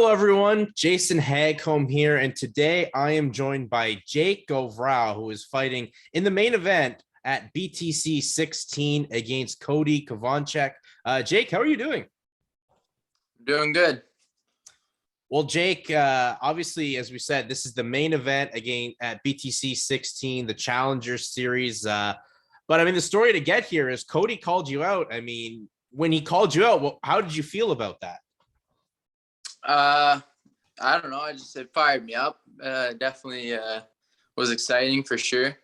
Hello, everyone. Jason Hagholm here, and today I am joined by Jake Geauvreau, who is fighting in the main event at BTC 16 against Cody Chovanchek. Jake, how are you doing? Doing good. Well, Jake, obviously, as we said, this is the main event again at BTC 16, the Challenger Series. But I mean, the story to get here is Cody called you out. I mean, when he called you out, well, how did you feel about that? I don't know. It fired me up. Definitely was exciting for sure.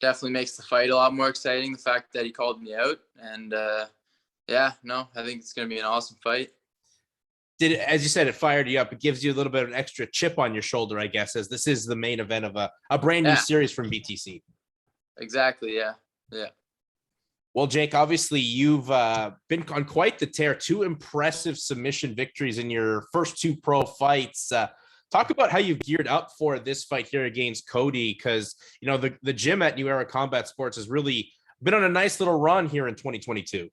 Definitely makes the fight a lot more exciting. The fact that he called me out, and I think it's gonna be an awesome fight. As you said, it fired you up. It gives you a little bit of an extra chip on your shoulder, I guess, as this is the main event of a brand new series from BTC. Exactly. Yeah. Well, Jake, obviously you've been on quite the tear. 2 impressive submission victories in your first 2 pro fights. Talk about how you've geared up for this fight here against Cody, because you know the gym at New Era Combat Sports has really been on a nice little run here in 2022.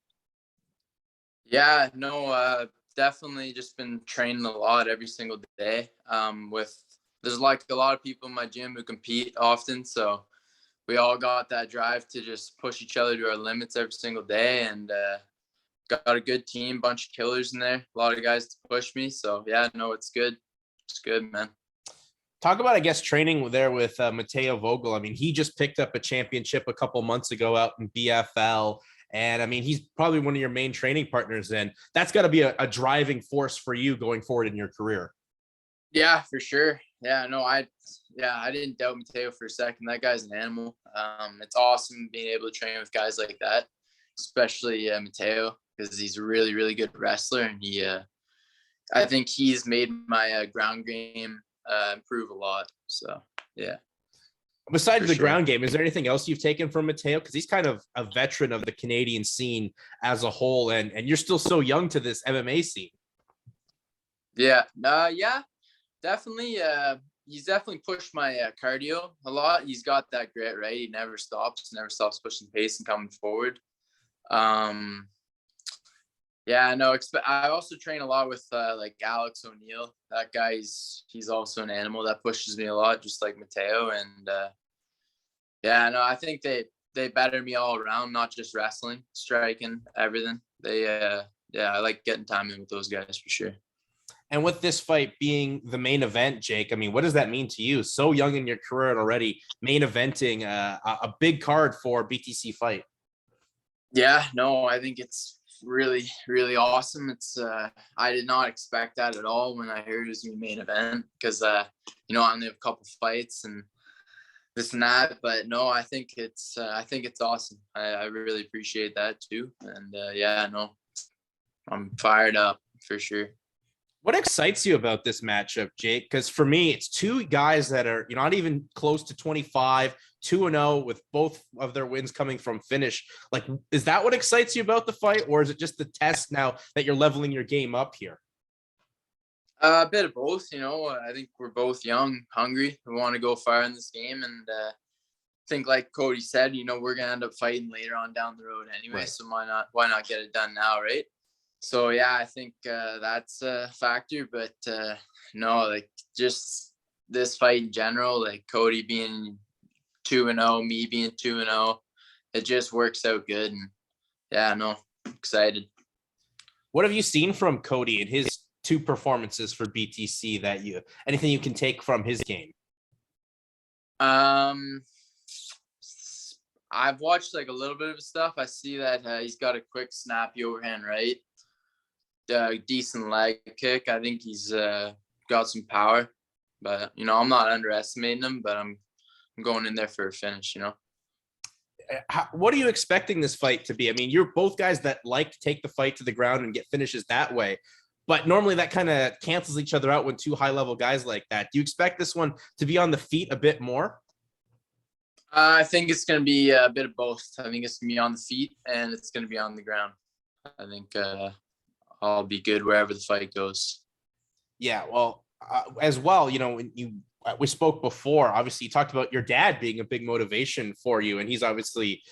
Yeah, no, definitely just been training a lot every single day. There's like a lot of people in my gym who compete often, so we all got that drive to just push each other to our limits every single day, and got a good team, bunch of killers in there, a lot of guys to push me. So yeah, no, it's good. It's good, man. Talk about, I guess, training there with Mateo Vogel. I mean, he just picked up a championship a couple months ago out in BFL. And I mean, he's probably one of your main training partners. And that's got to be a driving force for you going forward in your career. Yeah, for sure. Yeah, no, I didn't doubt Mateo for a second. That guy's an animal. It's awesome being able to train with guys like that, especially Mateo, because he's a really, really good wrestler. And I think he's made my ground game improve a lot. So, yeah. Besides the ground game, is there anything else you've taken from Mateo? Because he's kind of a veteran of the Canadian scene as a whole, and you're still so young to this MMA scene. Yeah, definitely. He's definitely pushed my cardio a lot. He's got that grit, right? He never stops pushing the pace and coming forward. I also train a lot with like Alex ONeill. That guy, he's also an animal that pushes me a lot, just like Mateo. And I think they better me all around, not just wrestling, striking, everything. I like getting time in with those guys for sure. And with this fight being the main event, Jake, I mean, what does that mean to you? So young in your career and already main eventing a big card for BTC Fight. Yeah, no, I think it's really, really awesome. It's I did not expect that at all when I heard it was the main event, because I only have a couple fights and this and that. But no, I think it's awesome. I really appreciate that too. And I'm fired up for sure. What excites you about this matchup, Jake? Because for me, it's 2 guys that are not even close to 25, 2-0 with both of their wins coming from finish. Like, is that what excites you about the fight, or is it just the test now that you're leveling your game up here? A bit of both. I think we're both young, hungry. We want to go far in this game, and I think, like Cody said, we're gonna end up fighting later on down the road anyway. Right. So why not get it done now, right? So yeah, I think that's a factor, but no, like just this fight in general, like Cody being 2-0, me being 2-0, it just works out good. And yeah, no, excited. What have you seen from Cody in his 2 performances for BTC that anything you can take from his game? I've watched like a little bit of his stuff. I see that he's got a quick snappy overhand right. Decent leg kick. I think he's got some power, but I'm not underestimating him, but I'm going in there for a finish. What are you expecting this fight to be? I mean, you're both guys that like to take the fight to the ground and get finishes that way, but normally that kind of cancels each other out when 2 high-level guys like that. Do you expect this one to be on the feet a bit more? I think it's going to be a bit of both. I think it's going to be on the feet and it's going to be on the ground. I think I'll be good wherever the fight goes. Yeah, well, as well, when we spoke before, obviously you talked about your dad being a big motivation for you, and he's obviously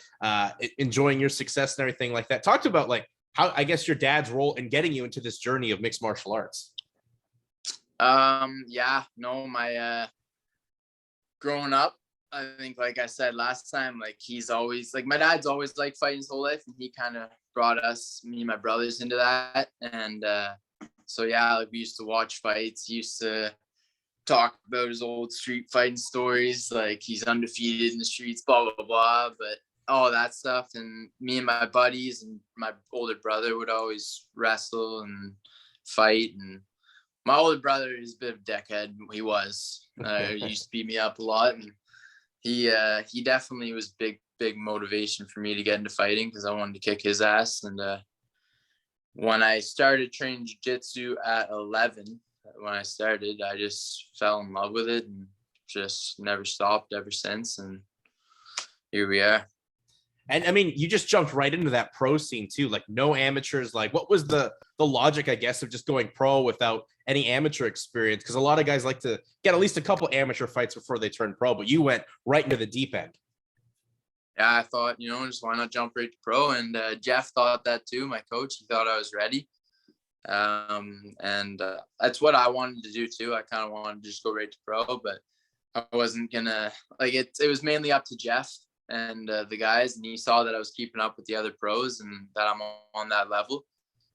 enjoying your success and everything like that. Talked about like how, I guess, your dad's role in getting you into this journey of mixed martial arts. Yeah, no, my growing up, I think, like I said last time, like he's always like, my dad's always like fighting his whole life, and he kind of brought us, me and my brothers, into that. And so yeah, like we used to watch fights. He used to talk about his old street fighting stories, like he's undefeated in the streets, blah blah blah, but all that stuff. And me and my buddies and my older brother would always wrestle and fight. And my older brother is a bit of a dickhead. He was. He used to beat me up a lot, and he definitely was big motivation for me to get into fighting, because I wanted to kick his ass. And when I started training jiu-jitsu at 11, when I started, I just fell in love with it and just never stopped ever since. And here we are. And I mean, you just jumped right into that pro scene too, like no amateurs. Like, what was the logic, I guess, of just going pro without any amateur experience? Because a lot of guys like to get at least a couple amateur fights before they turn pro, but you went right into the deep end. Yeah, I thought, just why not jump right to pro? And Jeff thought that too, my coach. He thought I was ready. And that's what I wanted to do too. I kind of wanted to just go right to pro, but I wasn't gonna, like, it was mainly up to Jeff and the guys, and he saw that I was keeping up with the other pros and that I'm on that level.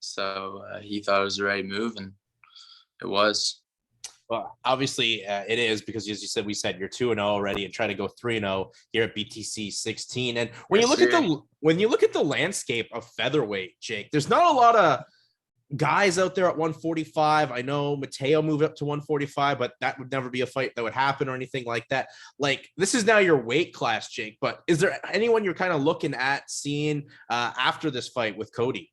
So he thought it was the right move, and it was. Well, obviously it is, because as you said, you're 2-0 already and try to go 3-0 here at BTC 16. And when you look at the landscape of featherweight, Jake, there's not a lot of guys out there at 145. I know Mateo moved up to 145, but that would never be a fight that would happen or anything like that. Like, this is now your weight class, Jake, but is there anyone you're kind of looking at seeing after this fight with Cody?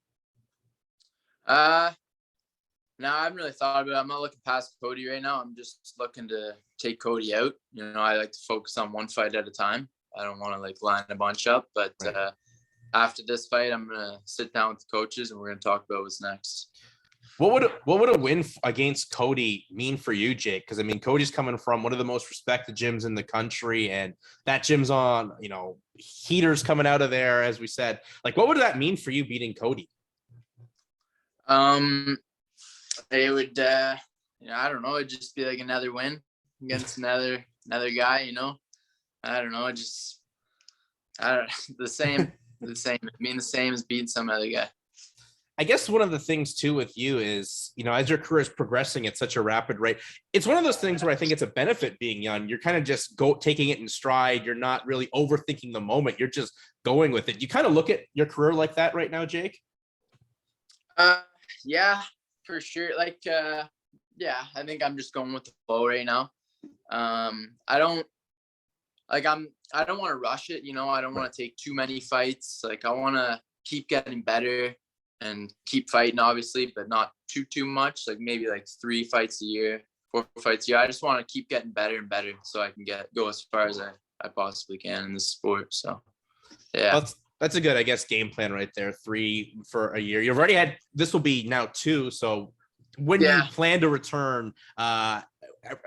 No, I haven't really thought about it. I'm not looking past Cody right now. I'm just looking to take Cody out. I like to focus on one fight at a time. I don't want to like line a bunch up, but right. After this fight, I'm going to sit down with the coaches and we're going to talk about what's next. What would a win against Cody mean for you, Jake? Because I mean, Cody's coming from one of the most respected gyms in the country, and that gym's on, heaters coming out of there, as we said. Like, what would that mean for you beating Cody? It would, I don't know. It'd just be like another win against another guy. I don't know. The same. It mean the same as beating some other guy. I guess one of the things too with you is, as your career is progressing at such a rapid rate, it's one of those things where I think it's a benefit being young. You're kind of just taking it in stride. You're not really overthinking the moment. You're just going with it. You kind of look at your career like that right now, Jake? Yeah, for sure. Like, yeah, I think I'm just going with the flow right now. I don't want to rush it. I don't want to take too many fights. Like, I want to keep getting better and keep fighting, obviously, but not too much. Like, maybe like 3 fights a year, 4 fights a year. I just want to keep getting better and better so I can go as far as I possibly can in this sport. So, yeah. That's a good, I guess, game plan right there. 3 for a year. You've already had, this will be now 2. So when you plan to return,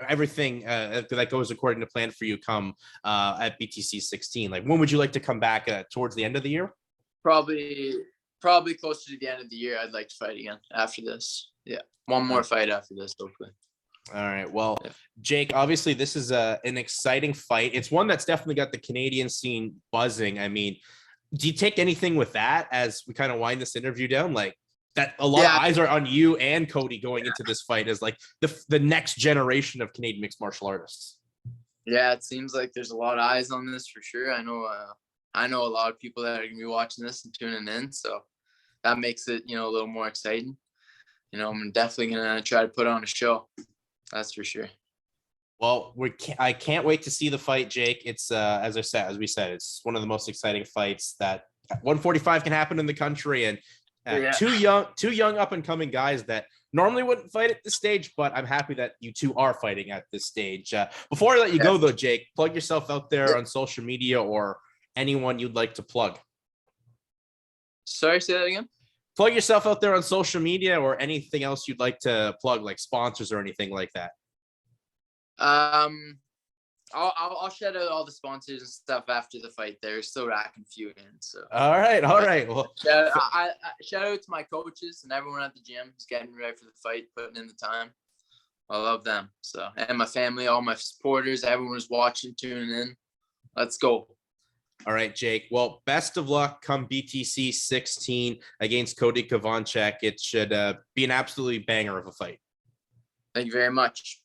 everything that goes according to plan for you come at BTC 16, like when would you like to come back towards the end of the year? Probably closer to the end of the year. I'd like to fight again after this. Yeah. One more fight after this, hopefully. All right. Well, Jake, obviously this is an exciting fight. It's one that's definitely got the Canadian scene buzzing. I mean, do you take anything with that as we kind of wind this interview down? Like, that a lot of eyes are on you and Cody going into this fight as like the next generation of Canadian mixed martial artists. Yeah, it seems like there's a lot of eyes on this for sure. I know a lot of people that are gonna be watching this and tuning in, so that makes it a little more exciting. I'm definitely gonna try to put on a show. That's for sure. Well, I can't wait to see the fight, Jake. It's as we said, it's one of the most exciting fights that 145 can happen in the country, and two young up and coming guys that normally wouldn't fight at this stage, but I'm happy that you two are fighting at this stage. Before I let you go though, Jake, plug yourself out there on social media or anyone you'd like to plug. Sorry, say that again. Plug yourself out there on social media or anything else you'd like to plug, like sponsors or anything like that. I'll shout out all the sponsors and stuff after the fight. They're still racking a few in. So all right. Well, shout out to my coaches and everyone at the gym who's getting ready for the fight, putting in the time. I love them. So, and my family, all my supporters, everyone who's watching, tuning in. Let's go. All right, Jake. Well, best of luck come BTC 16 against Cody Chovanchek. It should be an absolutely banger of a fight. Thank you very much.